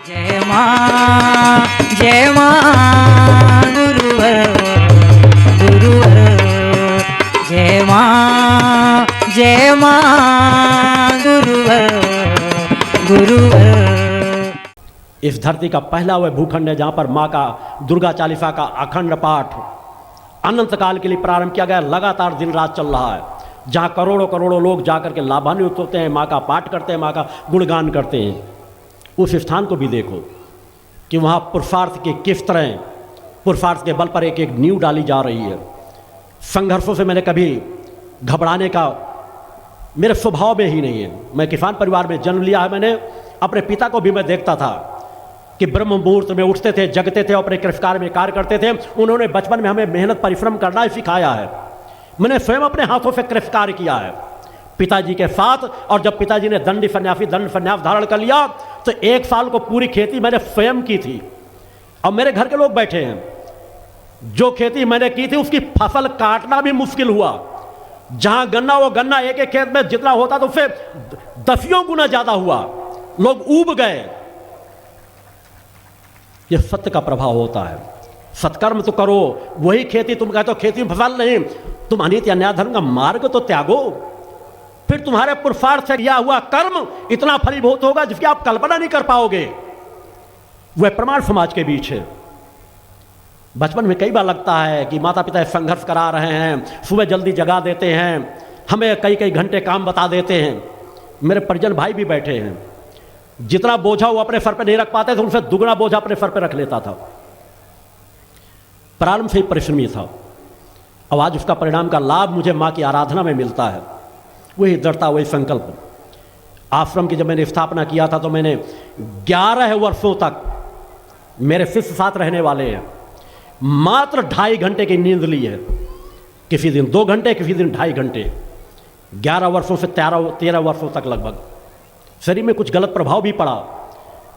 जय मां गुरुवर गुरुवर जय मां गुरुवर गुरुवर। इस धरती का पहला वह भूखंड है जहाँ पर माँ का दुर्गा चालीसा का अखंड पाठ अनंत काल के लिए प्रारंभ किया गया, लगातार दिन रात चल रहा है, जहाँ करोड़ों करोड़ों लोग जाकर के लाभान्वित होते हैं, माँ का पाठ करते हैं, माँ का गुणगान करते हैं। उस स्थान को भी देखो कि वहाँ पुरुषार्थ के किस तरह पुरुषार्थ के बल पर एक एक नींव डाली जा रही है। संघर्षों से मैंने कभी घबराने का मेरे स्वभाव में ही नहीं है। मैं किसान परिवार में जन्म लिया है। मैंने अपने पिता को भी मैं देखता था कि ब्रह्म मुहूर्त में उठते थे, जगते थे, अपने कृषि कार्य में कार्य करते थे। उन्होंने बचपन में हमें मेहनत परिश्रम करना ही सिखाया है। मैंने स्वयं अपने हाथों से कृषि कार्य किया है पिताजी के साथ। और जब पिताजी ने दंड संन्यास धारण कर लिया तो 1 साल को पूरी खेती मैंने स्वयं की थी। अब मेरे घर के लोग बैठे हैं, जो खेती मैंने की थी उसकी फसल काटना भी मुश्किल हुआ। जहां गन्ना वो गन्ना एक एक खेत में जितना होता तो उससे 10 गुना ज्यादा हुआ, लोग ऊब गए। यह सत्य का प्रभाव होता है। सत्कर्म तो करो, वही खेती। तुम कहते हो खेती में फसल नहीं, तुम अनित्य अन्याय धर्म का मार्ग तो त्यागो, फिर तुम्हारे पुरुषार्थ से किया हुआ कर्म इतना फलीभूत होगा जिसकी आप कल्पना नहीं कर पाओगे। वह प्रमाण समाज के बीच है। बचपन में कई बार लगता है कि माता पिता संघर्ष करा रहे हैं, सुबह जल्दी जगा देते हैं, हमें कई कई घंटे काम बता देते हैं। मेरे परिजन भाई भी बैठे हैं, जितना बोझा वो अपने सर पे नहीं रख पाते थे, उनसे दुगना बोझा अपने सर पे रख लेता था। प्रारंभ से ही परिश्रमी था। अब आज उसका परिणाम का लाभ मुझे माँ की आराधना में मिलता है। वही दृढ़ता, वही संकल्प। आश्रम की जब मैंने स्थापना किया था तो मैंने 11 वर्षों तक मेरे शिष्य साथ रहने वाले हैं, मात्र 2.5 घंटे की नींद ली है। किसी दिन 2 घंटे, किसी दिन 2.5 घंटे। 11 वर्षों से 13 वर्षों तक लगभग शरीर में कुछ गलत प्रभाव भी पड़ा,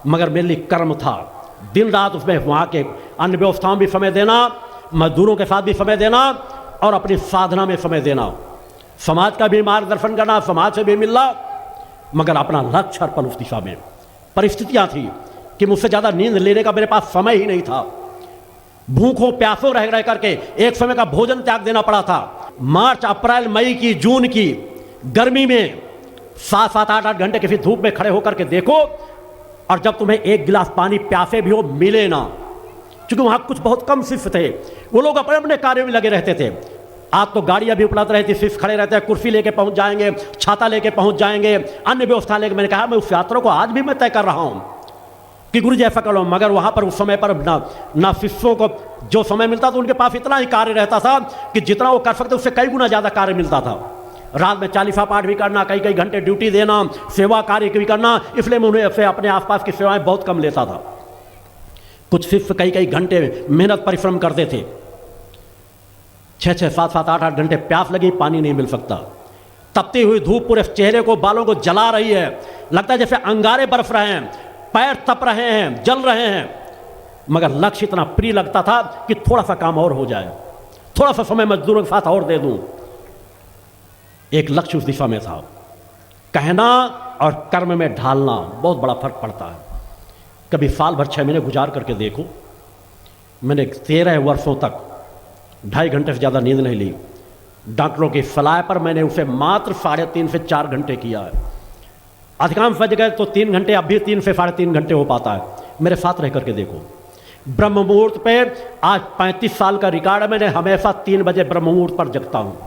मगर मेरे लिए कर्म था। दिन रात उसमें वहाँ के अन्य व्यवस्थाओं में भी समय देना, मजदूरों के साथ भी समय देना और अपनी साधना में समय देना, समाज का भी मार्गदर्शन करना, समाज से भी मिलना, मगर अपना लक्ष्य अर्पण उस दिशा में। परिस्थितियाँ थी कि मुझसे ज़्यादा नींद लेने का मेरे पास समय ही नहीं था। भूखों प्यासों रह करके एक समय का भोजन त्याग देना पड़ा था। मार्च, अप्रैल, मई की, जून की गर्मी में 7-7, 8-8 घंटे किसी धूप में खड़े होकर के देखो, और जब तुम्हें 1 गिलास पानी प्यासे भी हो मिले ना, क्योंकि वहाँ कुछ बहुत कम शिष्य थे, वो लोग अपने अपने कार्यों में लगे रहते थे। आज तो गाड़ियाँ भी उपलब्ध रहती, शिष्य खड़े रहते हैं, कुर्सी लेके पहुँच जाएंगे, छाता लेके पहुँच जाएंगे, अन्य व्यवस्था लेके। मैंने कहा मैं उस यात्रा को आज भी मैं तय कर रहा हूँ कि गुरु जी ऐसा कर लो, मगर वहाँ पर उस समय पर ना शिष्यों को जो समय मिलता था उनके पास इतना ही कार्य रहता था कि जितना वो कर सकते उससे कई गुना ज़्यादा कार्य मिलता था। रात में चालीसा पाठ भी करना, कई कई घंटे ड्यूटी देना, सेवा कार्य भी करना, इसलिए मैं उन्हें अपने आसपास की सेवाएं बहुत कम लेता था। कुछ शिष्य कई कई घंटे मेहनत परिश्रम करते थे, 6-6, 7-7, 8-8 घंटे प्यास लगी, पानी नहीं मिल सकता। तपती हुई धूप पूरे चेहरे को, बालों को जला रही है, लगता है जैसे अंगारे बरस रहे हैं, पैर तप रहे हैं, जल रहे हैं, मगर लक्ष्य इतना प्रिय लगता था कि थोड़ा सा काम और हो जाए, थोड़ा सा समय मजदूरों के साथ और दे दूं। एक लक्ष्य उस दिशा में था। कहना और कर्म में ढालना बहुत बड़ा फर्क पड़ता है। कभी साल भर 6 महीने गुजार करके देखो। मैंने 13 वर्षों तक 2.5 घंटे से ज़्यादा नींद नहीं ली। डॉक्टरों की सलाह पर मैंने उसे मात्र 3.5 से 4 घंटे किया है। अधिकांश जगह तो 3 घंटे, अब भी 3 से 3.5 घंटे हो पाता है। मेरे साथ रह करके देखो। ब्रह्म मुहूर्त पे आज 35 साल का रिकॉर्ड है। मैंने हमेशा 3 बजे ब्रह्म मुहूर्त पर जगता हूँ।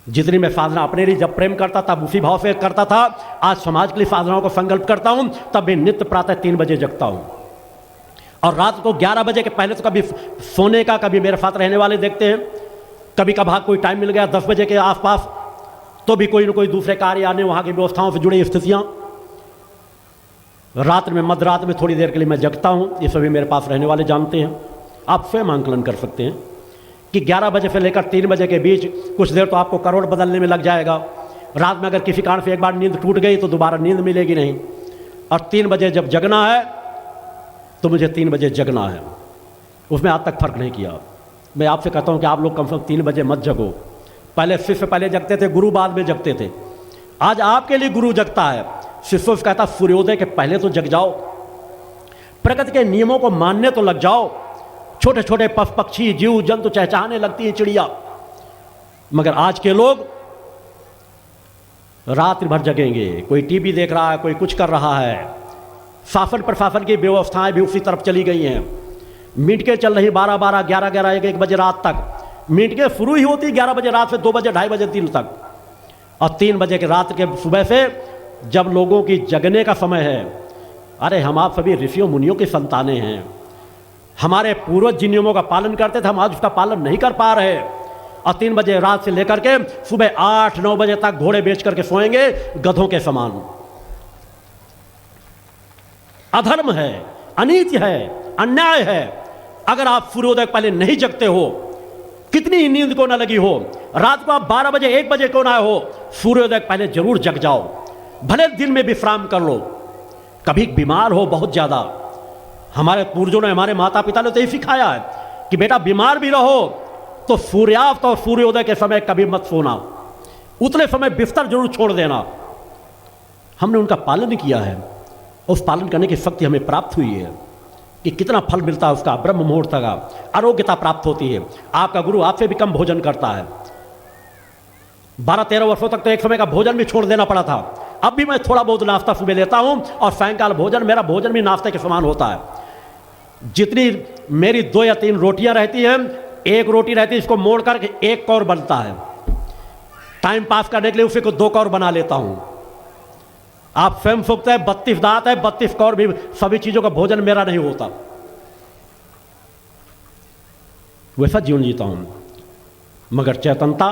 जितनी मैं साधना अपने लिए जब प्रेम करता तब उसी भाव से करता था, आज समाज के लिए साधनाओं को संकल्प करता हूँ तब भी नित्य प्रातः 3 बजे जगता हूँ। और रात को 11 बजे के पहले तो कभी सोने का, कभी मेरे साथ रहने वाले देखते हैं, कभी कभार कोई टाइम मिल गया 10 बजे के आसपास तो भी कोई न कोई दूसरे कार्य आने, वहाँ की व्यवस्थाओं से जुड़ी स्थितियाँ। रात में, मध्य रात में थोड़ी देर के लिए मैं जगता हूँ। ये सभी मेरे पास रहने वाले जानते हैं। आप स्वयं आंकलन कर सकते हैं कि 11 बजे से लेकर 3 बजे के बीच कुछ देर तो आपको करोड़ बदलने में लग जाएगा। रात में अगर किसी कारण से एक बार नींद टूट गई तो दोबारा नींद मिलेगी नहीं। और 3 बजे जब जगना है तो मुझे 3 बजे जगना है। उसमें आज तक फर्क नहीं किया। मैं आपसे कहता हूँ कि आप लोग कम से कम 3 बजे मत जगो। पहले शिष्य पहले जगते थे, गुरु बाद में जगते थे। आज आपके लिए गुरु जगता है, शिष्यों से कहता सूर्योदय के पहले तो जग जाओ, प्रकृति के नियमों को मानने तो लग जाओ। छोटे छोटे पशु पक्षी जीव जंतु चहचहाने लगती हैं, चिड़िया। मगर आज के लोग रात्रि भर जगेंगे, कोई टीवी देख रहा है, कोई कुछ कर रहा है। शासन प्रशासन की व्यवस्थाएं भी उसी तरफ चली गई हैं। मीटिंगें चल रही 12-12, 11-11, 1-1 बजे रात तक। मीटिंगें शुरू ही होती 11 बजे रात से 2 बजे, 2:30 बजे, 3 तक। और 3 बजे के रात के सुबह से जब लोगों की जगने का समय है। अरे हम आप सभी ऋषियों मुनियों की संतानें हैं। हमारे पूर्वज जिन नियमों का पालन करते थे, हम आज उसका पालन नहीं कर पा रहे। और 3 बजे रात से लेकर के सुबह 8-9 बजे तक घोड़े बेच करके सोएंगे गधों के समान। अधर्म है, अनीति है, अन्याय है। अगर आप सूर्योदय पहले नहीं जगते हो, कितनी ही नींद को न लगी हो, रात को आप 12 बजे 1 बजे क्यों ना हो, सूर्योदय पहले जरूर जग जाओ। भले दिन में विश्राम कर लो। कभी बीमार हो बहुत ज्यादा, हमारे पूर्वजों ने, हमारे माता पिता ने तो यही सिखाया है कि बेटा बीमार भी रहो तो सूर्यास्त और सूर्योदय के समय कभी मत सोना, उतने समय बिस्तर जरूर छोड़ देना। हमने उनका पालन किया है। उस पालन करने की शक्ति हमें प्राप्त हुई है कि कितना फल मिलता है उसका। ब्रह्म मुहूर्त का आरोग्यता प्राप्त होती है। आपका गुरु आपसे भी कम भोजन करता है। 12-13 वर्षों तक तो एक समय का भोजन भी छोड़ देना पड़ा था। अब भी मैं थोड़ा बहुत नाश्ता सुबह लेता हूं और सायंकाल भोजन, मेरा भोजन भी नाश्ते के समान होता है। जितनी मेरी 2 या 3 रोटियां रहती हैं, 1 रोटी रहती है, इसको मोड़ करके 1 कौर बनता है। टाइम पास करने के लिए उसी को 2 कौर बना लेता हूं। आप स्वयं सोचते हैं 32 दांत है, 32 कौर भी सभी चीजों का भोजन मेरा नहीं होता। वैसा जीवन जीता हूं। मगर चेतनता,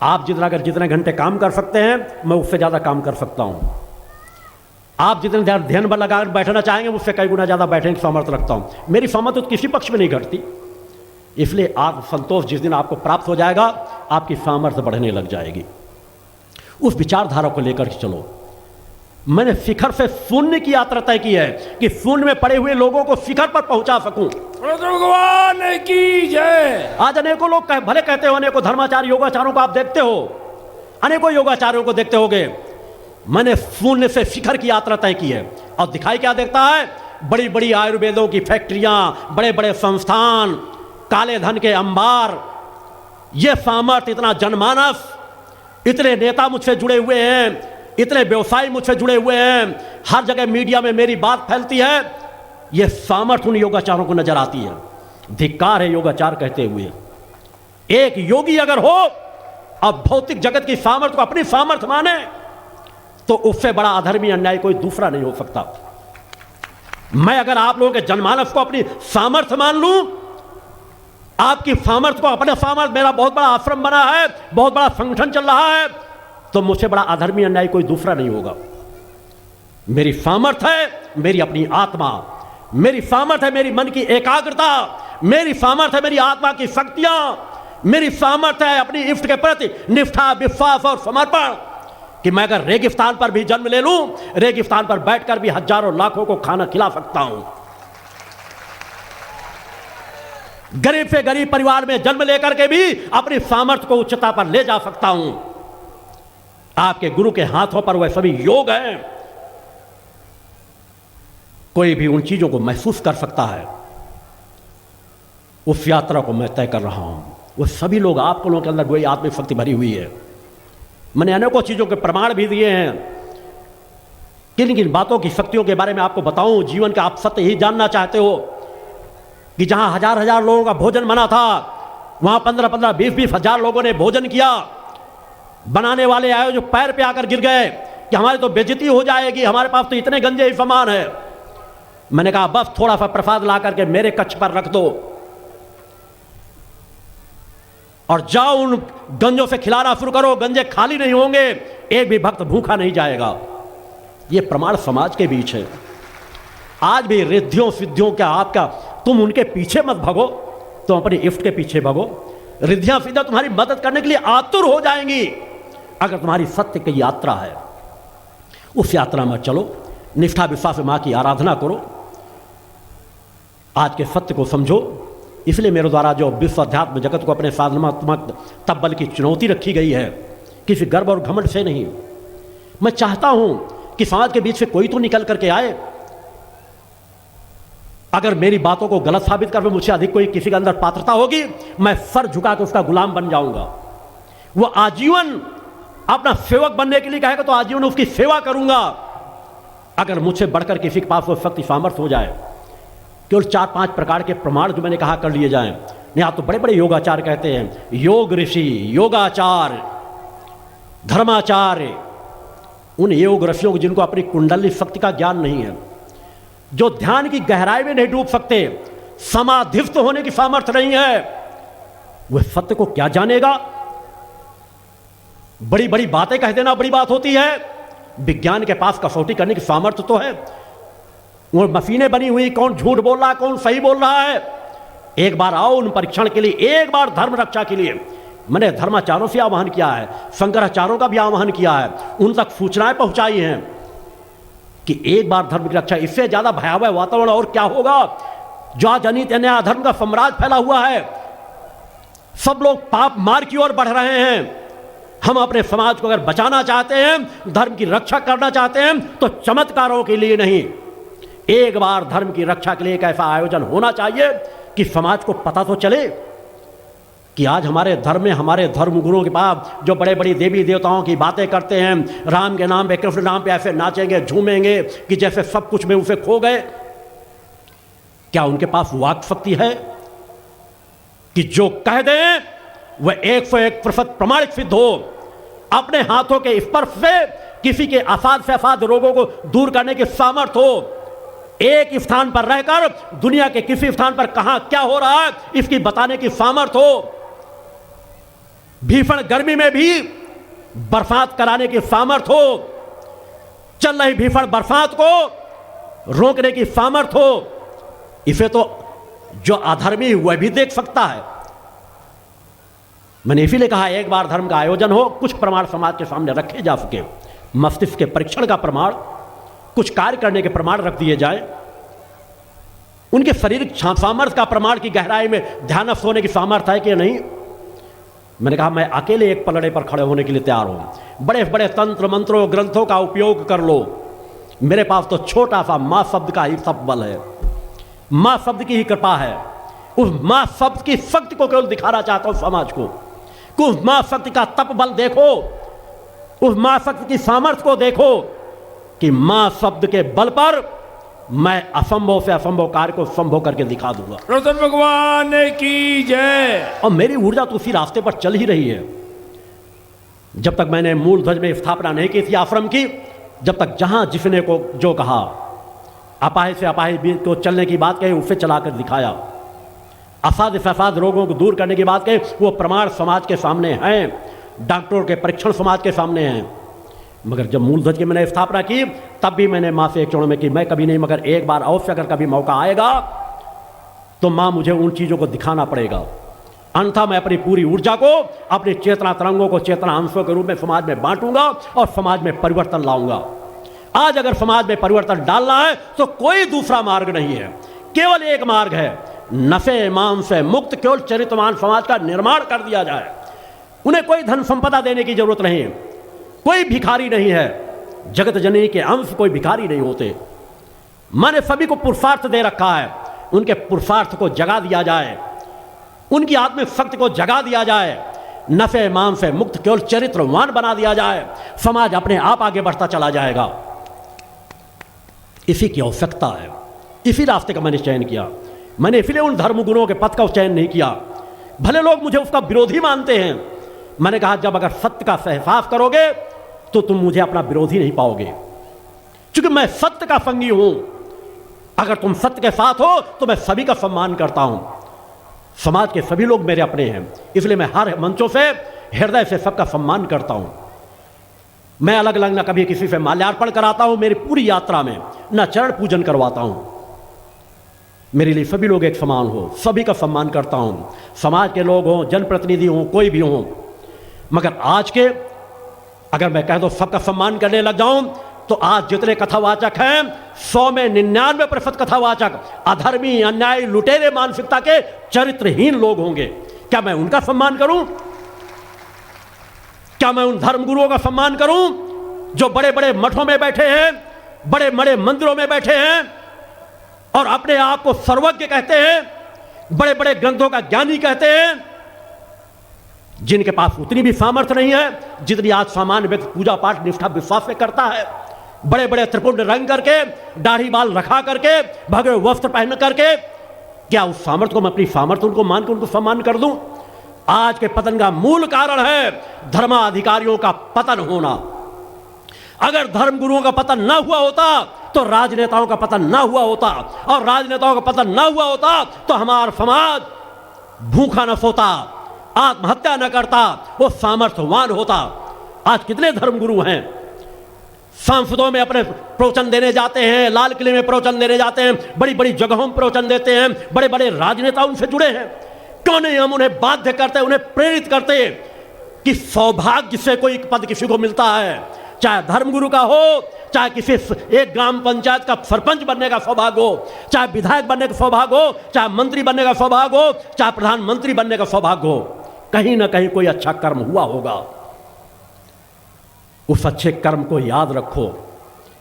आप जितने घंटे काम कर सकते हैं, मैं उससे ज्यादा काम कर सकता हूं। आप जितने ध्यान पर लगाकर बैठना चाहेंगे, उससे कई गुना ज्यादा बैठने की सामर्थ्य रखता हूं। मेरी सामर्थ्य तो किसी पक्ष में नहीं घटती। इसलिए आप संतोष जिस दिन आपको प्राप्त हो जाएगा, आपकी सामर्थ्य बढ़ने लग जाएगी। उस विचारधारा को लेकर के चलो। मैंने शिखर से शून्य की यात्रा तय की है कि शून्य में पड़े हुए लोगों को शिखर पर पहुंचा सकूं। भगवान की जय। आज अनेकों लोग भले कहते हो, अनेकों धर्माचार्य योगाचार्यों को आप देखते हो, अनेकों योगाचार्यों को देखते होगे। मैंने शून्य से शिखर की यात्रा तय की है। और दिखाई क्या देता है? बड़ी बड़ी आयुर्वेदों की फैक्ट्रियां, बड़े बड़े संस्थान, काले धन के अंबार, ये सामर्थ्य, इतना जनमानस, इतने नेता मुझसे जुड़े हुए हैं, इतने व्यवसायी मुझसे जुड़े हुए हैं, हर जगह मीडिया में मेरी बात फैलती है। यह सामर्थ्य उन योगाचारों को नजर आती है। धिक्कार है योगाचार कहते हुए। एक योगी अगर हो अब भौतिक जगत की सामर्थ्य को अपनी सामर्थ्य माने, तो उससे बड़ा अधर्मी अन्याय कोई दूसरा नहीं हो सकता। मैं अगर आप लोगों के जनमानस को अपनी सामर्थ्य मान लूं, आपकी सामर्थ्य को अपने सामर्थ्य, मेरा बहुत बड़ा आश्रम बना है, बहुत बड़ा संगठन चल रहा है, तो मुझसे बड़ा अधर्मी अन्याय कोई दूसरा नहीं होगा। मेरी सामर्थ्य है मेरी अपनी आत्मा, मेरी सामर्थ्य है मेरी मन की एकाग्रता, मेरी सामर्थ्य है मेरी आत्मा की शक्तियां, मेरी सामर्थ्य है अपनी इष्ट के प्रति निष्ठा, विश्वास और समर्पण कि मैं अगर रेगिस्तान पर भी जन्म ले लूं, रेगिस्तान पर बैठकर भी हजारों लाखों को खाना खिला सकता हूं। गरीब से गरीब परिवार में जन्म लेकर के भी अपनी सामर्थ्य को उच्चता पर ले जा सकता हूं। आपके गुरु के हाथों पर वह सभी योग हैं। कोई भी उन चीजों को महसूस कर सकता है। उस यात्रा को मैं तय कर रहा हूं। वो सभी लोग, आप लोगों के अंदर वही आत्मिक शक्ति भरी हुई है। मैंने अनेकों चीजों के प्रमाण भी दिए हैं। किन किन बातों की शक्तियों के बारे में आपको बताऊं? जीवन का आप सत्य ही जानना चाहते हो कि जहां हजार हजार लोगों का भोजन बना था, वहां 15-15, 20-20 हजार लोगों ने भोजन किया। बनाने वाले आए जो पैर पे आकर गिर गए कि हमारी तो बेइज्जती हो जाएगी, हमारे पास तो इतने गंजे ही सामान है। मैंने कहा बस थोड़ा सा प्रसाद ला करके मेरे कक्ष पर रख दो और जाओ उन गंजों से खिलाना शुरू करो। गंजे खाली नहीं होंगे, एक भी भक्त भूखा नहीं जाएगा। यह प्रमाण समाज के बीच है। आज भी रिद्धियों सिद्धियों का आपका, तुम उनके पीछे मत भगो, तुम अपने इष्ट के पीछे भगो। रिद्धियां सिद्धियां तुम्हारी मदद करने के लिए आतुर हो जाएंगी अगर तुम्हारी सत्य की यात्रा है। उस यात्रा में चलो, निष्ठा विश्वास मां की आराधना करो, आज के सत्य को समझो। इसलिए मेरे द्वारा जो विश्व अध्यात्म जगत को अपने साधनात्मक तब्बल की चुनौती रखी गई है, किसी गर्व और घमंड से नहीं। मैं चाहता हूं कि समाज के बीच से कोई तो निकल करके आए, अगर मेरी बातों को गलत साबित कर मुझसे अधिक कोई किसी के अंदर पात्रता होगी, मैं सर झुका के उसका गुलाम बन जाऊंगा। वो आजीवन अपना सेवक बनने के लिए कहेगा तो आजीवन उसकी सेवा करूंगा। अगर मुझसे बढ़कर किसी के पास वो शक्ति सामर्थ्य हो जाए, केवल 4-5 प्रकार के प्रमाण जो मैंने कहा कर लिए जाएं। यहां तो बड़े बड़े योगाचार्य कहते हैं, योग ऋषि, योगाचार्य, धर्माचार्य, उन योग ऋषियों को जिनको अपनी कुंडली शक्ति का ज्ञान नहीं है, जो ध्यान की गहराई में नहीं डूब सकते, समाधिस्थ होने की सामर्थ्य नहीं है, वह सत्य को क्या जानेगा। बड़ी बड़ी बातें कह देना बड़ी बात होती है, विज्ञान के पास कसौटी करने की सामर्थ्य तो है। वो मशीनें बनी हुई, कौन झूठ बोल रहा है, कौन सही बोल रहा है। एक बार आओ उन परीक्षण के लिए, एक बार धर्म रक्षा के लिए। मैंने धर्माचार्यों से आह्वान किया है, शंकराचार्यों का भी आह्वान किया है, उन तक सूचनाएं पहुंचाई हैं कि एक बार धर्म की रक्षा। इससे ज्यादा भयावह वातावरण और क्या होगा। जो जनित अन्याय अधर्म का साम्राज्य फैला हुआ है, सब लोग पाप मार्ग की ओर बढ़ रहे हैं। हम अपने समाज को अगर बचाना चाहते हैं, धर्म की रक्षा करना चाहते हैं, तो चमत्कारों के लिए नहीं, एक बार धर्म की रक्षा के लिए एक ऐसा आयोजन होना चाहिए कि समाज को पता तो चले कि आज हमारे धर्म में, हमारे धर्म गुरुओं के पास जो बड़े बड़ी देवी देवताओं की बातें करते हैं, राम के नाम पे, कृष्ण नाम पे ऐसे नाचेंगे झूमेंगे कि जैसे सब कुछ में उसे खो गए। क्या उनके पास वाक शक्ति है कि जो कह दें वह 101% प्रमाणित सिद्ध हो। अपने हाथों के स्पर्श से किसी के असाध से असाध रोगों को दूर करने की सामर्थ्य हो। एक स्थान पर रहकर दुनिया के किसी स्थान पर कहां क्या हो रहा है इसकी बताने की सामर्थ्य हो। भीषण गर्मी में भी बरसात कराने की सामर्थ्य हो। चल रही भीषण बरसात को रोकने की सामर्थ्य हो। इसे तो जो अधर्मी वह भी देख सकता है। मैंने इसीलिए कहा एक बार धर्म का आयोजन हो, कुछ प्रमाण समाज के सामने रखे जा सके। मस्तिष्क के परीक्षण का प्रमाण, कुछ कार्य करने के प्रमाण रख दिए जाए, उनके शारीरिक सामर्थ्य का प्रमाण की गहराई में ध्यानस्थ होने की सामर्थ्य है कि नहीं। मैंने कहा मैं अकेले एक पलड़े पर खड़े होने के लिए तैयार हूं। बड़े बड़े तंत्र मंत्रों ग्रंथों का उपयोग कर लो, मेरे पास तो छोटा सा मां शब्द का ही सब बल है। मां शब्द की ही कृपा है। उस मां शब्द की शक्ति को केवल दिखाना चाहता हूं समाज को। उस मां शक्ति का तप बल देखो, उस मां शक्ति की सामर्थ्य को देखो कि मां शब्द के बल पर मैं असंभव से असंभव कार्य को संभव करके दिखा दूंगा। कृष्ण भगवान की जय। और मेरी ऊर्जा तो उसी रास्ते पर चल ही रही है। जब तक मैंने मूल ध्वज में स्थापना नहीं की थी आश्रम की, जब तक जहां जिसने को जो कहा, अपाहिज से अपाहिज को चलने की बात कही, उसे चलाकर दिखाया। असाध से असाध रोगों को दूर करने की बात कही, वो प्रमाण समाज के सामने हैं। डॉक्टरों के परीक्षण समाज के सामने हैं। मगर जब मूल ध्वज की मैंने स्थापना की, तब भी मैंने मां से एक चुनाव में की, मैं कभी नहीं, मगर एक बार अवश्य अगर कभी मौका आएगा तो मां मुझे उन चीजों को दिखाना पड़ेगा। अन्यथा मैं अपनी पूरी ऊर्जा को, अपनी चेतना तरंगों को चेतना अंशों के रूप में समाज में बांटूंगा और समाज में परिवर्तन लाऊंगा। आज अगर समाज में परिवर्तन डालना है तो कोई दूसरा मार्ग नहीं है, केवल एक मार्ग है, नशे मान से मुक्त केवल चरित्रवान समाज का निर्माण कर दिया जाए। उन्हें कोई धन संपदा देने की जरूरत नहीं, कोई भिखारी नहीं है। जगत जननी के अंश कोई भिखारी नहीं होते। मैंने सभी को पुरुषार्थ दे रखा है, उनके पुरुषार्थ को जगा दिया जाए, उनकी आत्मिक शक्ति को जगा दिया जाए, नशे मान से मुक्त केवल चरित्रवान बना दिया जाए, समाज अपने आप आगे बढ़ता चला जाएगा। इसी की आवश्यकता है, इसी रास्ते का मैंने चयन किया। मैंने इसलिए उन धर्म गुरुओं के पथ का चयन नहीं किया, भले लोग मुझे उसका विरोधी मानते हैं। मैंने कहा जब अगर सत्य का एहसास करोगे तो तुम मुझे अपना विरोधी नहीं पाओगे, क्योंकि मैं सत्य का संगी हूं। अगर तुम सत्य के साथ हो तो मैं सभी का सम्मान करता हूं। समाज के सभी लोग मेरे अपने हैं, इसलिए मैं हर मंचों से हृदय से सबका सम्मान करता हूं। मैं अलग अलग ना कभी किसी से माल्यार्पण कराता हूं, मेरी पूरी यात्रा में ना चरण पूजन करवाता हूं। मेरे लिए सभी लोग एक समान हो, सभी का सम्मान करता हूं। समाज के लोग हों, जनप्रतिनिधि हों, कोई भी हों। मगर आज के अगर मैं कह दो सबका सम्मान करने लग जाऊं तो आज जितने कथावाचक हैं 100 में 99% कथावाचक अधर्मी, अन्यायी, लुटेरे मानसिकता के चरित्रहीन लोग होंगे। क्या मैं उनका सम्मान करूं? क्या मैं उन धर्म गुरुओं का सम्मान करूं जो बड़े बड़े मठों में बैठे हैं, बड़े बड़े मंदिरों में बैठे हैं और अपने आप को सर्वज्ञ कहते हैं, बड़े बड़े ग्रंथों का ज्ञानी कहते हैं, जिनके पास उतनी भी सामर्थ्य नहीं है जितनी आज सामान्य व्यक्ति पूजा पाठ निष्ठा विश्वास से करता है। बड़े बड़े त्रिपुंड रंग करके, दाढ़ी बाल रखा करके, भगवे वस्त्र पहन करके, क्या उस सामर्थ्य को मैं अपनी सामर्थ्य उनको मान के उनको सम्मान कर दूं? आज के पतन का मूल कारण है धर्माधिकारियों का पतन होना। अगर धर्म गुरुओं का पतन ना हुआ होता तो राजनेताओं का पतन ना हुआ होता, और राजनेताओं का पतन ना हुआ होता तो हमारा समाज भूखा न सोता, आत्महत्या न करता, वो सामर्थ्यवान होता। आज कितने धर्मगुरु हैं, सांसदों में अपने प्रवचन देने जाते हैं, लाल किले में प्रवचन देने जाते हैं, बड़ी बड़ी जगहों में प्रवचन देते हैं, बड़े बड़े राजनेता उनसे जुड़े हैं। क्यों नहीं हम उन्हें बाध्य करते, उन्हें प्रेरित करते कि सौभाग्य से कोई पद किसी को मिलता है, चाहे धर्मगुरु का हो, चाहे किसी एक ग्राम पंचायत का सरपंच बनने का सौभाग्य हो, चाहे विधायक बनने का सौभाग्य हो, चाहे मंत्री बनने का सौभाग्य हो, चाहे प्रधानमंत्री बनने का सौभाग्य हो, कहीं ना कहीं कोई अच्छा कर्म हुआ होगा। उस अच्छे कर्म को याद रखो,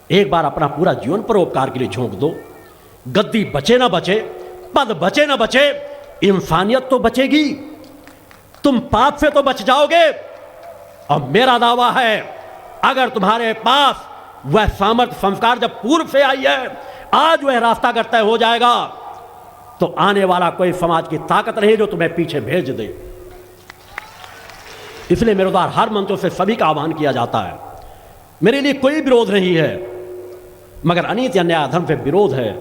एक बार अपना पूरा जीवन परोपकार के लिए झोंक दो। गद्दी बचे ना बचे, पद बचे ना बचे, इंसानियत तो बचेगी, तुम पाप से तो बच जाओगे। और मेरा दावा है अगर तुम्हारे पास वह सामर्थ्य संस्कार जब पूर्व से आई है, आज वह रास्ता अगर तय हो जाएगा तो आने वाला कोई समाज की ताकत नहीं जो तुम्हें पीछे भेज दे। इसलिए मेरे द्वारा हर मंचों से सभी का आह्वान किया जाता है। मेरे लिए कोई विरोध नहीं है, मगर अनीति अन्याय अधर्म पे विरोध है।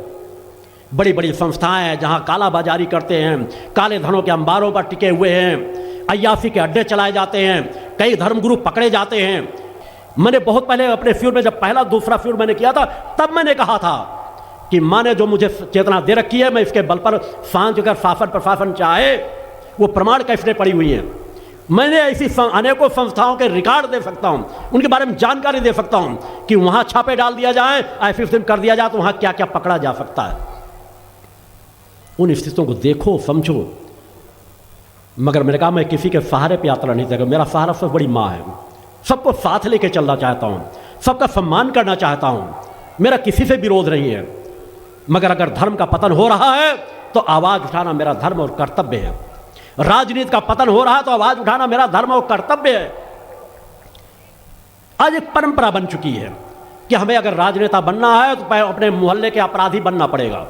बड़ी बड़ी संस्थाएं हैं जहां काला बाजारी करते हैं, काले धनों के अंबारों पर टिके हुए हैं, अय्यासी के अड्डे चलाए जाते हैं, कई धर्मगुरु पकड़े जाते हैं। मैंने बहुत पहले अपने फ्यूर में जब पहला दूसरा फ्यूर मैंने किया था, तब मैंने कहा था कि माँ ने जो मुझे चेतना दे रखी है, मैं इसके बल पर सांझ कर शासन प्रशासन चाहे वो प्रमाण कैसे पड़ी हुई है। मैंने ऐसी अनेकों संस्थाओं के रिकॉर्ड दे सकता हूं, उनके बारे में जानकारी दे सकता हूं कि वहां छापे डाल दिया जाए, ऐसे कर दिया जाए तो वहां क्या क्या पकड़ा जा सकता है। उन स्थितियों को देखो, समझो। मगर मैंने कहा मैं किसी के सहारे पे यात्रा नहीं देगा, मेरा सहारा सबसे बड़ी माँ है। सबको साथ लेके चलना चाहता हूं, सबका सम्मान करना चाहता हूं, मेरा किसी से विरोध नहीं है। मगर अगर धर्म का पतन हो रहा है तो आवाज उठाना मेरा धर्म और कर्तव्य है। राजनीति का पतन हो रहा है तो आवाज उठाना मेरा धर्म और कर्तव्य है। आज एक परंपरा बन चुकी है कि हमें अगर राजनेता बनना है तो अपने मोहल्ले के अपराधी बनना पड़ेगा।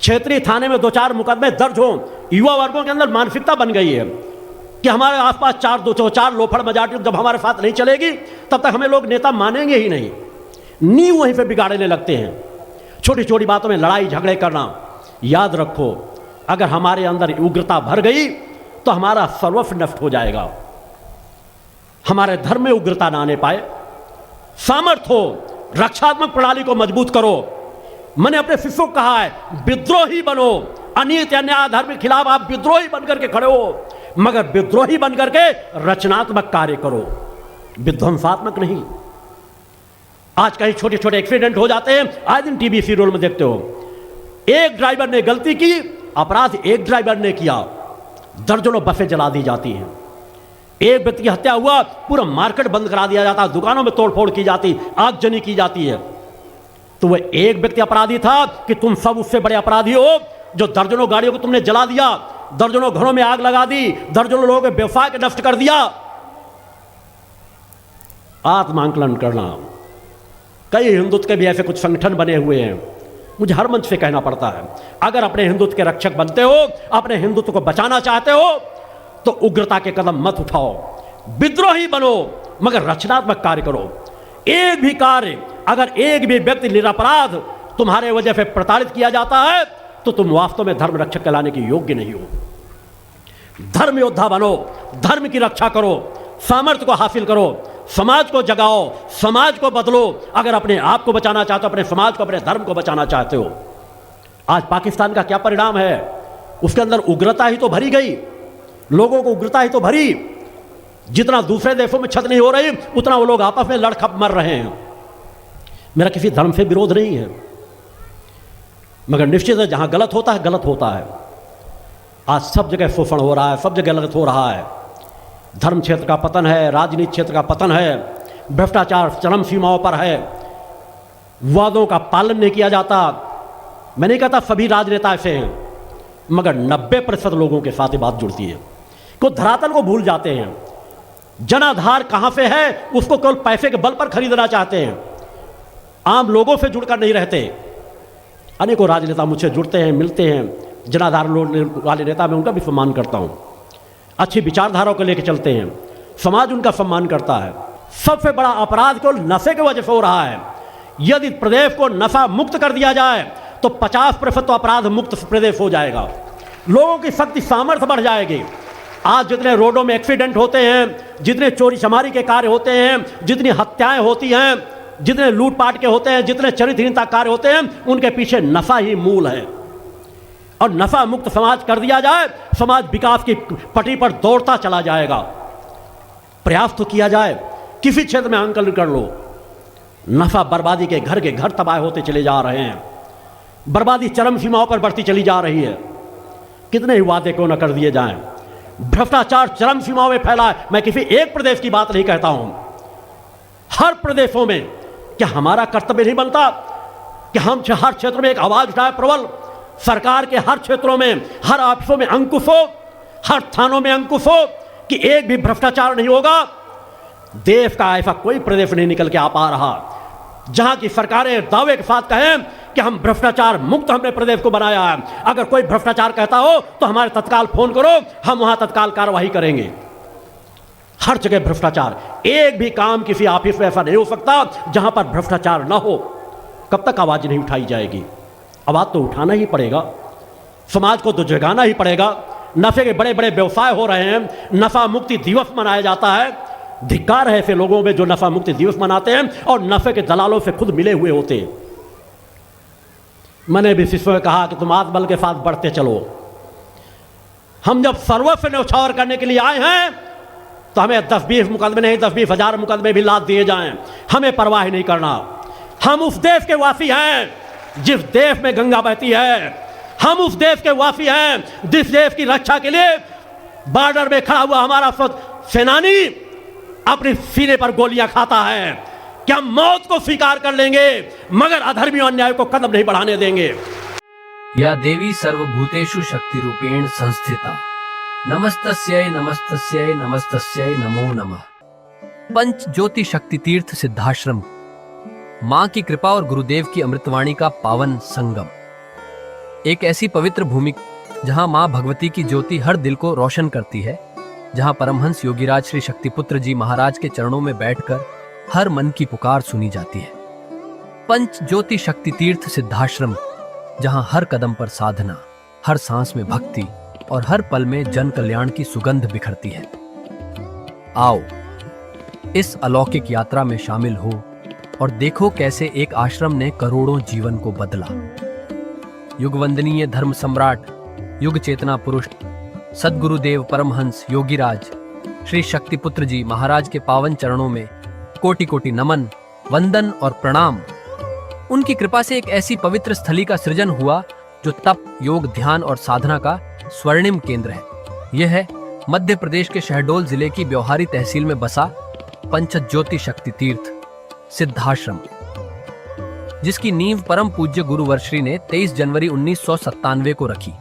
क्षेत्रीय थाने में 2-4 मुकदमे दर्ज हो, युवा वर्गों के अंदर मानसिकता बन गई है कि हमारे आसपास 4 लोफड़ मजाटी जब हमारे साथ नहीं चलेगी तब तक हमें लोग नेता मानेंगे ही नहीं। नींव वहीं पे बिगाड़ने लगते हैं, छोटी छोटी बातों में लड़ाई झगड़े करना। याद रखो, अगर हमारे अंदर उग्रता भर गई तो हमारा सर्वस्व नष्ट हो जाएगा। हमारे धर्म में उग्रता ना आने पाए, सामर्थ्य हो, रक्षात्मक प्रणाली को मजबूत करो। मैंने अपने शिष्यों को कहा है, विद्रोही बनो, अनीति अन्याय धर्म के खिलाफ आप विद्रोही बनकर के खड़े हो, मगर विद्रोही बनकर के रचनात्मक कार्य करो, विध्वंसात्मक नहीं। आज कहीं छोटे छोटे एक्सीडेंट हो जाते हैं, आज दिन टीवी सीरियल में देखते हो, एक ड्राइवर ने गलती की, अपराध एक ड्राइवर ने किया, दर्जनों बसें जला दी जाती हैं। एक व्यक्ति की हत्या हुआ, पूरा मार्केट बंद करा दिया जाता, दुकानों में तोड़फोड़ की जाती, आगजनी की जाती है। तो वह एक व्यक्ति अपराधी था कि तुम सब उससे बड़े अपराधी हो जो दर्जनों गाड़ियों को तुमने जला दिया, दर्जनों घरों में आग लगा दी, दर्जनों लोगों के व्यवसाय के नष्ट कर दिया। आत्मांकलन करना। कई हिंदुत्व के भी ऐसे कुछ संगठन बने हुए हैं, मुझे हर मंच से कहना पड़ता है, अगर अपने हिंदुत्व के रक्षक बनते हो, अपने हिंदुत्व को बचाना चाहते हो तो उग्रता के कदम मत उठाओ, विद्रोही बनो, मगर रचनात्मक कार्य करो। एक भी कार्य, अगर एक भी व्यक्ति निरपराध तुम्हारे वजह से प्रताड़ित किया जाता है तो तुम वास्तव में धर्म रक्षक कहलाने के योग्य नहीं हो। धर्म योद्धा बनो, धर्म की रक्षा करो, सामर्थ्य को हासिल करो, समाज को जगाओ, समाज को बदलो। अगर अपने आप को बचाना चाहते हो, अपने समाज को, अपने धर्म को बचाना चाहते हो। आज पाकिस्तान का क्या परिणाम है, उसके अंदर उग्रता ही तो भरी गई, लोगों को उग्रता ही तो भरी। जितना दूसरे देशों में छत नहीं हो रही, उतना वो लोग आपस में लड़खप मर रहे हैं। मेरा किसी धर्म से विरोध नहीं है, मगर निश्चित है जहां गलत होता है, गलत होता है। आज सब जगह शोषण हो रहा है, सब जगह गलत हो रहा है। धर्म क्षेत्र का पतन है, राजनीति क्षेत्र का पतन है, भ्रष्टाचार चरम सीमाओं पर है, वादों का पालन नहीं किया जाता। मैं नहीं कहता सभी राजनेता ऐसे हैं, मगर 90% लोगों के साथ ये बात जुड़ती है कि धरातल को भूल जाते हैं। जनाधार कहाँ से है उसको केवल पैसे के बल पर खरीदना चाहते हैं, आम लोगों से जुड़कर नहीं रहते। अनेकों राजनेता मुझसे जुड़ते हैं, मिलते हैं, जनाधार वाले नेता मैं उनका भी सम्मान करता हूँ, अच्छी विचारधारा को लेकर चलते हैं, समाज उनका सम्मान करता है। सबसे बड़ा अपराध केवल नशे की वजह से हो रहा है। यदि प्रदेश को नशा मुक्त कर दिया जाए तो 50% तो अपराध मुक्त प्रदेश हो जाएगा, लोगों की शक्ति सामर्थ्य बढ़ जाएगी। आज जितने रोडों में एक्सीडेंट होते हैं, जितने चोरी चमारी के कार्य होते हैं, जितनी हत्याएं होती हैं, जितने लूटपाट के होते हैं, जितने चरित्रहीनता कार्य होते हैं, उनके पीछे नशा ही मूल है। और नशा मुक्त समाज कर दिया जाए, समाज विकास की पटरी पर दौड़ता चला जाएगा। प्रयास तो किया जाए, किसी क्षेत्र में आंकलन कर लो, नशा बर्बादी के घर तबाह होते चले जा रहे हैं, बर्बादी चरम सीमाओं पर बढ़ती चली जा रही है। कितने ही वादे क्यों न कर दिए जाएं, भ्रष्टाचार चरम सीमाओं में फैला है। मैं किसी एक प्रदेश की बात नहीं कहता हूं, हर प्रदेशों में। क्या हमारा कर्तव्य नहीं बनता कि हम हर क्षेत्र में एक आवाज उठाए प्रबल, सरकार के हर क्षेत्रों में, हर ऑफिसों में अंकुश हो, हर थानों में अंकुश हो कि एक भी भ्रष्टाचार नहीं होगा। देश का ऐसा कोई प्रदेश नहीं निकल के आ पा रहा जहां की सरकारें दावे के साथ कहें कि हम भ्रष्टाचार मुक्त हमने प्रदेश को बनाया है। अगर कोई भ्रष्टाचार कहता हो तो हमारे तत्काल फोन करो, हम वहां तत्काल कार्रवाई करेंगे। हर जगह भ्रष्टाचार, एक भी काम किसी ऑफिस में ऐसा नहीं हो सकता जहां पर भ्रष्टाचार ना हो। कब तक आवाज नहीं उठाई जाएगी? आवाज तो उठाना ही पड़ेगा, समाज को तो जगाना ही पड़ेगा। नशे के बड़े बड़े व्यवसाय हो रहे हैं, नशा मुक्ति दिवस मनाया जाता है। धिक्कार है ऐसे लोगों में जो नशा मुक्ति दिवस मनाते हैं और नशे के दलालों से खुद मिले हुए होते हैं। मैंने भी शिष्यों ने कहा कि तुम आत्मबल के साथ बढ़ते चलो। हम जब सर्वस्व न्यौछावर करने के लिए आए हैं तो हमें 10-20 मुकदमे नहीं, 10-20 हजार मुकदमे भी लाद दिए जाएं, हमें परवाह नहीं करना। हम उस देश के वासी हैं जिस देश में गंगा बहती है, हम उस देश के वासी हैं जिस देश की रक्षा के लिए बॉर्डर में खड़ा हुआ हमारा सेनानी अपने सीने पर गोलियां खाता है। क्या हम मौत को स्वीकार कर लेंगे मगर अधर्मी और अन्याय को कदम नहीं बढ़ाने देंगे। या देवी सर्वभूतेषु शक्ति रूपेण संस्थिता, नमस्तस्यै नमस्तस्यै नमस्तस्यै नमो नमः। पंच ज्योति शक्ति तीर्थ सिद्धाश्रम, मां की कृपा और गुरुदेव की अमृतवाणी का पावन संगम। एक ऐसी पवित्र भूमि जहां मां भगवती की ज्योति हर दिल को रोशन करती है, जहां परमहंस योगीराज श्री शक्तिपुत्र जी महाराज के चरणों में बैठकर हर मन की पुकार सुनी जाती है। पंच ज्योति शक्ति तीर्थ सिद्धाश्रम, जहां हर कदम पर साधना, हर सांस में भक्ति और हर पल में जन कल्याण की सुगंध बिखरती है। आओ इस अलौकिक यात्रा में शामिल हो और देखो कैसे एक आश्रम ने करोड़ों जीवन को बदला। युगवंदनीय धर्म सम्राट, युग चेतना पुरुष सद्गुरुदेव परमहंस योगीराज श्री शक्तिपुत्र जी महाराज के पावन चरणों में कोटि कोटि नमन, वंदन और प्रणाम। उनकी कृपा से एक ऐसी पवित्र स्थली का सृजन हुआ जो तप, योग, ध्यान और साधना का स्वर्णिम केंद्र है। यह है मध्य प्रदेश के शहडोल जिले की ब्योहारी तहसील में बसा पंचज्योति शक्ति तीर्थ सिद्धाश्रम, जिसकी नींव परम पूज्य गुरुवर्श्री ने 23 जनवरी 1997 को रखी।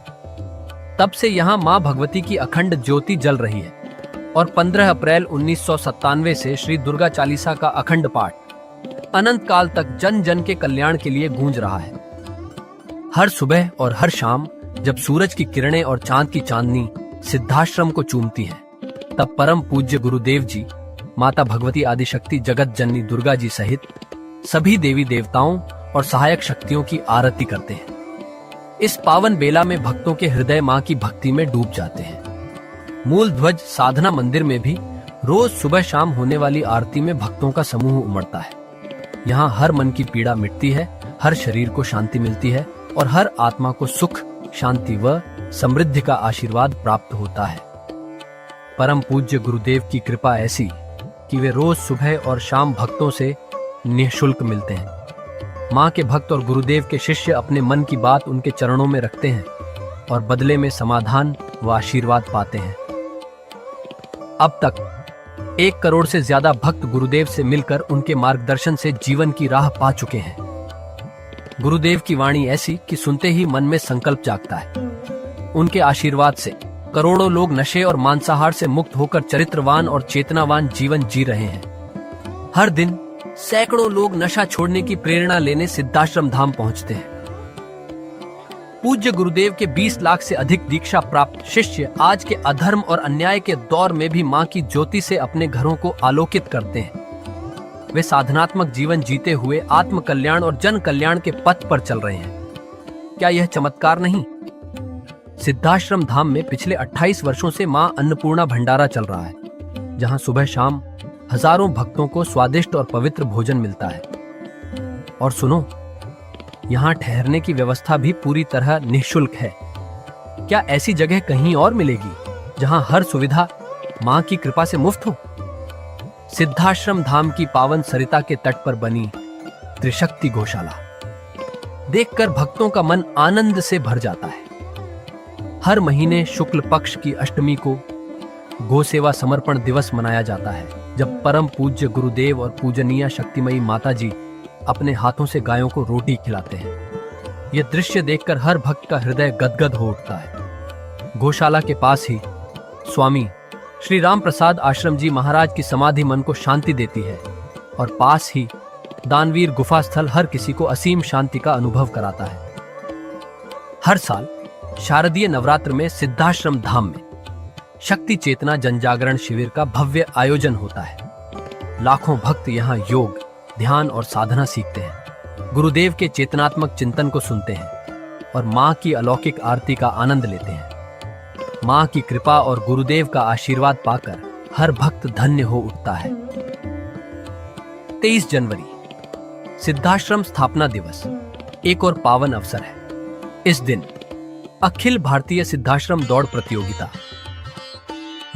तब से यहाँ मां भगवती की अखंड ज्योति जल रही है और 15 अप्रैल 1997 से श्री दुर्गा चालीसा का अखंड पाठ अनंत काल तक जन जन के कल्याण के लिए गूंज रहा है। हर सुबह और हर शाम जब सूरज की किरणें और चांद की चांदनी सिद्धाश्रम को चूमती है, तब परम पूज्य गुरुदेव जी माता भगवती आदिशक्ति जगत जननी दुर्गा जी सहित सभी देवी देवताओं और सहायक शक्तियों की आरती करते हैं। इस पावन बेला में भक्तों के हृदय मां की भक्ति में डूब जाते हैं। मूल ध्वज साधना मंदिर में भी रोज सुबह शाम होने वाली आरती में भक्तों का समूह उमड़ता है। यहाँ हर मन की पीड़ा मिटती है, हर शरीर को शांति मिलती है और हर आत्मा को सुख, शांति व समृद्धि का आशीर्वाद प्राप्त होता है। परम पूज्य गुरुदेव की कृपा ऐसी कि वे रोज सुबह और शाम भक्तों से निःशुल्क मिलते हैं। मां के भक्त और गुरुदेव के शिष्य अपने मन की बात उनके चरणों में रखते हैं और बदले में समाधान व आशीर्वाद पाते हैं। अब तक 1 करोड़ से ज्यादा भक्त गुरुदेव से मिलकर उनके मार्गदर्शन से जीवन की राह पा चुके हैं। गुरुदेव की वाणी ऐसी कि सुनते ही मन में संकल्प जागता है। उनके आशीर्वाद से करोड़ों लोग नशे और मांसाहार से मुक्त होकर चरित्रवान और चेतनावान जीवन जी रहे हैं। हर दिन सैकड़ों लोग नशा छोड़ने की प्रेरणा लेने सिद्धाश्रम धाम पहुंचते हैं। पूज्य गुरुदेव के 20 लाख से अधिक दीक्षा प्राप्त शिष्य आज के अधर्म और अन्याय के दौर में भी मां की ज्योति से अपने घरों को आलोकित करते हैं। वे साधनात्मक जीवन जीते हुए आत्म कल्याण और जन कल्याण के पथ पर चल रहे हैं। क्या यह चमत्कार नहीं? सिद्धाश्रम धाम में पिछले 28 वर्षों से मां अन्नपूर्णा भंडारा चल रहा है, जहां सुबह शाम हजारों भक्तों को स्वादिष्ट और पवित्र भोजन मिलता है। और सुनो, यहाँ ठहरने की व्यवस्था भी पूरी तरह निःशुल्क है। क्या ऐसी जगह कहीं और मिलेगी जहां हर सुविधा मां की कृपा से मुफ्त हो? सिद्धाश्रम धाम की पावन सरिता के तट पर बनी त्रिशक्ति गौशाला देखकर भक्तों का मन आनंद से भर जाता है। हर महीने शुक्ल पक्ष की अष्टमी को गौ सेवा समर्पण दिवस मनाया जाता है, जब परम पूज्य गुरुदेव और पूजनीय शक्तिमयी माता जी अपने हाथों से गायों को रोटी खिलाते हैं। यह दृश्य देखकर हर भक्त का हृदय गदगद हो उठता है। गौशाला के पास ही स्वामी श्री राम प्रसाद आश्रम जी महाराज की समाधि मन को शांति देती है, और पास ही दानवीर गुफा स्थल हर किसी को असीम शांति का अनुभव कराता है। हर साल शारदीय नवरात्र में सिद्धाश्रम धाम में शक्ति चेतना जनजागरण शिविर का भव्य आयोजन होता है। लाखों भक्त यहाँ योग, ध्यान और साधना सीखते हैं, गुरुदेव के चेतनात्मक चिंतन को सुनते हैं और मां की अलौकिक आरती का आनंद लेते हैं। मां की कृपा और गुरुदेव का आशीर्वाद पाकर हर भक्त धन्य हो उठता है। 23 जनवरी सिद्धाश्रम स्थापना दिवस एक और पावन अवसर है। इस दिन अखिल भारतीय सिद्धाश्रम दौड़ प्रतियोगिता,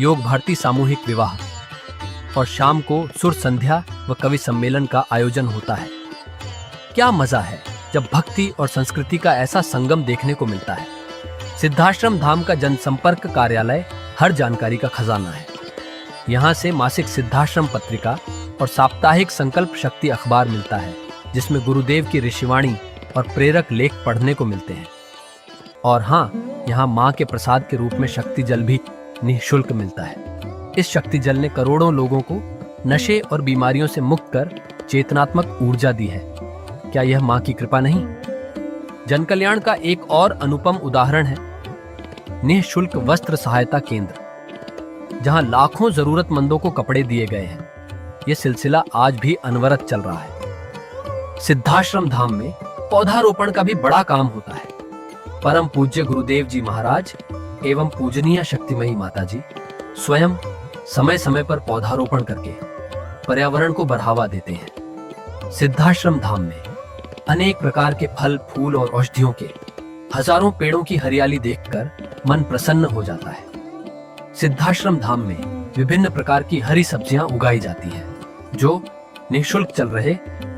योग भारती सामूहिक विवाह और शाम को सुर संध्या व कवि सम्मेलन का आयोजन होता है। क्या मजा है जब भक्ति और संस्कृति का ऐसा संगम देखने को मिलता है। सिद्धाश्रम धाम का जनसंपर्क कार्यालय हर जानकारी का खजाना है। यहाँ से मासिक सिद्धाश्रम पत्रिका और साप्ताहिक संकल्प शक्ति अखबार मिलता है, जिसमें गुरुदेव की ऋषिवाणी और प्रेरक लेख पढ़ने को मिलते हैं। और हाँ, यहाँ माँ के प्रसाद के रूप में शक्ति जल भी निःशुल्क मिलता है। इस शक्ति जल ने करोड़ों लोगों को नशे और बीमारियों से मुक्त कर चेतनात्मक ऊर्जा दी है। क्या यह मां की कृपा नहीं? जन कल्याण का एक और अनुपम उदाहरण है निःशुल्क वस्त्र सहायता केंद्र, जहां लाखों जरूरतमंदों को कपड़े दिए गए हैं। यह सिलसिला आज भी अनवरत चल रहा है। सिद्धाश्रम धाम में पौधारोपण का भी बड़ा काम होता है। परम पूज्य गुरुदेव जी महाराज एवं पूजनीय शक्तिमयी माता जी स्वयं समय समय पर पौधारोपण करके पर्यावरण को बढ़ावा देते हैं। सिद्धाश्रम धाम में अनेक प्रकार के फल, फूल और औषधियों के हजारों पेड़ों की हरियाली देखकर मन प्रसन्न हो जाता है। सिद्धाश्रम धाम में विभिन्न प्रकार की हरी सब्जियां उगाई जाती हैं, जो निःशुल्क चल रहे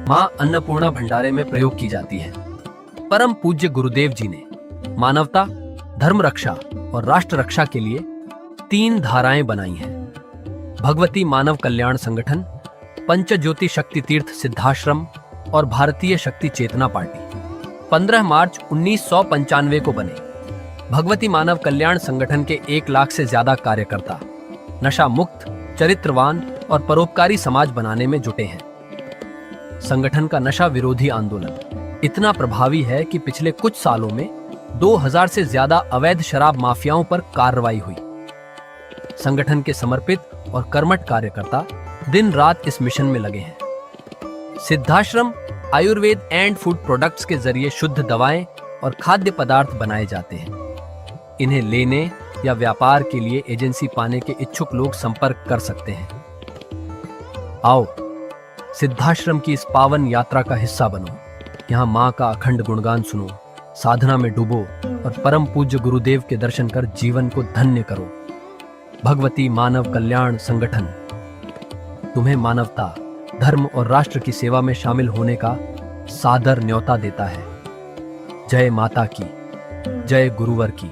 मां अन्नपूर्णा भंडारे में प्रयोग की जाती है। परम पूज्य गुरुदेव जी ने मानवता, धर्म रक्षा और राष्ट्र रक्षा के लिए 3 धाराएं बनाई हैं। भगवती मानव कल्याण संगठन, पंचज्योति शक्ति तीर्थ सिद्धाश्रम और भारतीय शक्ति चेतना पार्टी 15 मार्च 1995 को बने। भगवती मानव कल्याण संगठन के 1 लाख से ज्यादा कार्यकर्ता नशा मुक्त, चरित्रवान और परोपकारी समाज बनाने में जुटे हैं। संगठन का नशा विरोधी आंदोलन इतना प्रभावी है कि पिछले कुछ सालों में 2000 से ज्यादा अवैध शराब माफियाओं पर कार्रवाई हुई। संगठन के समर्पित और कर्मठ कार्यकर्ता दिन रात इस मिशन में लगे हैं। Siddhashram Ayurveda and food products के जरिए शुद्ध दवाएं और खाद्य पदार्थ बनाए जाते हैं। इन्हें लेने या व्यापार के लिए एजेंसी पाने के इच्छुक लोग संपर्क कर सकते हैं। आओ सिद्धाश्रम की इस पावन यात्रा का हिस्सा बनो। यहाँ माँ का अखंड गुणगान सुनो, साधना में डूबो और परम पूज्य गुरुदेव के दर्शन कर जीवन को धन्य करो। भगवती मानव कल्याण संगठन तुम्हें मानवता, धर्म और राष्ट्र की सेवा में शामिल होने का सादर न्योता देता है। जय माता की, जय गुरुवर की।